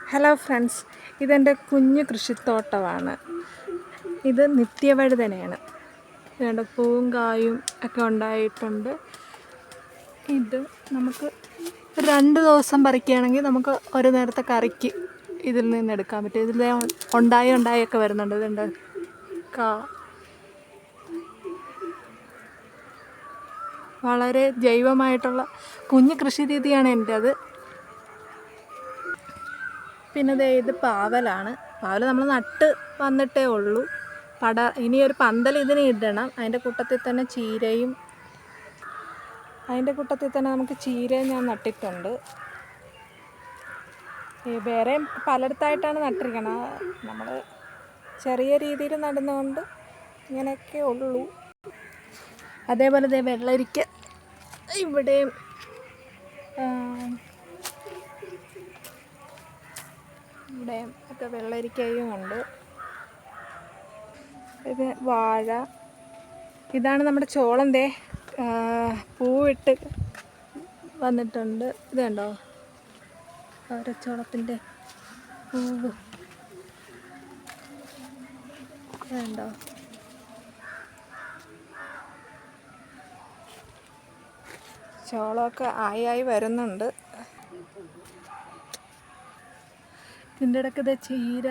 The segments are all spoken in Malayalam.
ഹലോ ഫ്രണ്ട്സ്, ഇതെൻ്റെ കുഞ്ഞു കൃഷിത്തോട്ടമാണ്. ഇത് നിത്യവഴുതനയാണ്. ഇതുകൊണ്ട് പൂവും കായും ഒക്കെ ഉണ്ടായിട്ടുണ്ട്. ഇത് നമുക്ക് 2 ദിവസം പറിക്കുകയാണെങ്കിൽ നമുക്ക് ഒരു നേരത്തെ കറിക്ക് ഇതിൽ നിന്ന് എടുക്കാൻ പറ്റും. ഇതിൽ ഉണ്ടായൊക്കെ വരുന്നുണ്ട്. ഇതുണ്ട് വളരെ ജൈവമായിട്ടുള്ള കുഞ്ഞു കൃഷി രീതിയാണ് എൻ്റേത്. പിന്നെ ഇത് പാവലാണ്. പാവൽ നമ്മൾ നട്ട് വന്നിട്ടേ ഉള്ളൂ. ഇനിയൊരു പന്തൽ ഇതിന് ഇടണം. അതിൻ്റെ കൂട്ടത്തിൽ തന്നെ നമുക്ക് ചീരയും ഞാൻ നട്ടിട്ടുണ്ട്. വേറെയും പലയിടത്തായിട്ടാണ് നട്ടിരിക്കണം. നമ്മൾ ചെറിയ രീതിയിൽ നടുന്നതുകൊണ്ട് ഇങ്ങനെയൊക്കെ ഉള്ളൂ. അതേപോലെ വെള്ളരിക്ക ഇവിടെയും ഒക്കെ വെള്ളരിക്കയും ഉണ്ട്. ഇത് വാഴ. ഇതാണ് നമ്മുടെ ചോളം. പൂവിട്ട് വന്നിട്ടുണ്ട്. ഇത് കണ്ടോ, ചോളത്തിൻ്റെ പൂവ് കണ്ടോ. ചോളമൊക്കെ ആയി വരുന്നുണ്ട്. ഇതിൻ്റെ ഇടയ്ക്ക് ചീര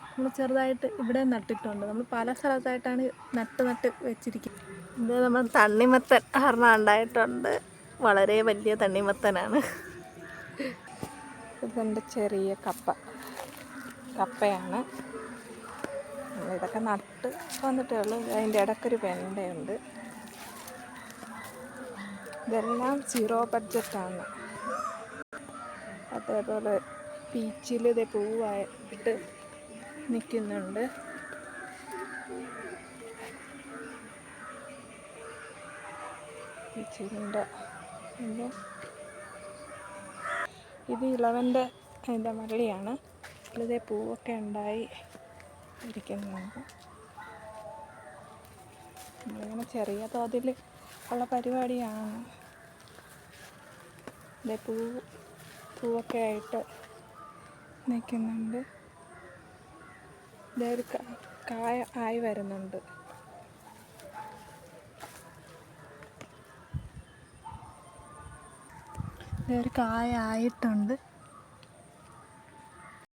നമ്മൾ ചെറുതായിട്ട് ഇവിടെ നട്ടിട്ടുണ്ട്. നമ്മൾ പല സ്ഥലത്തായിട്ടാണ് നട്ട് വെച്ചിരിക്കുന്നത്. ഇത് നമ്മൾ തണ്ണിമത്തൻ ഒരെണ്ണം ഉണ്ടായിട്ടുണ്ട്. വളരെ വലിയ തണ്ണിമത്തനാണ്. ഇതെൻ്റെ ചെറിയ കപ്പയാണ്. ഇതൊക്കെ നട്ട് വന്നിട്ടേ ഉള്ളൂ. അതിൻ്റെ ഇടയ്ക്കൊരു വെണ്ടയുണ്ട്. ഇതെല്ലാം 0 ബഡ്ജറ്റാണ്. അതേപോലെ പീച്ചിൽ പൂവായിട്ട് നിൽക്കുന്നുണ്ട്. പീച്ചിലിൻ്റെ ഇത് ഇളവൻ്റെ അതിൻ്റെ മള്ളിയാണ്. ഇതിൽ പൂവൊക്കെ ഉണ്ടായി ഇരിക്കുന്നുണ്ട്. നമ്മളിങ്ങനെ ചെറിയ തോതിൽ ഉള്ള പരിപാടിയാണ്. പൂവൊക്കെ ആയിട്ട് നിൽക്കുന്നുണ്ട്. ഇതൊരു കായ ആയി വരുന്നുണ്ട്. ഇതൊരു കായ ആയിട്ടുണ്ട്.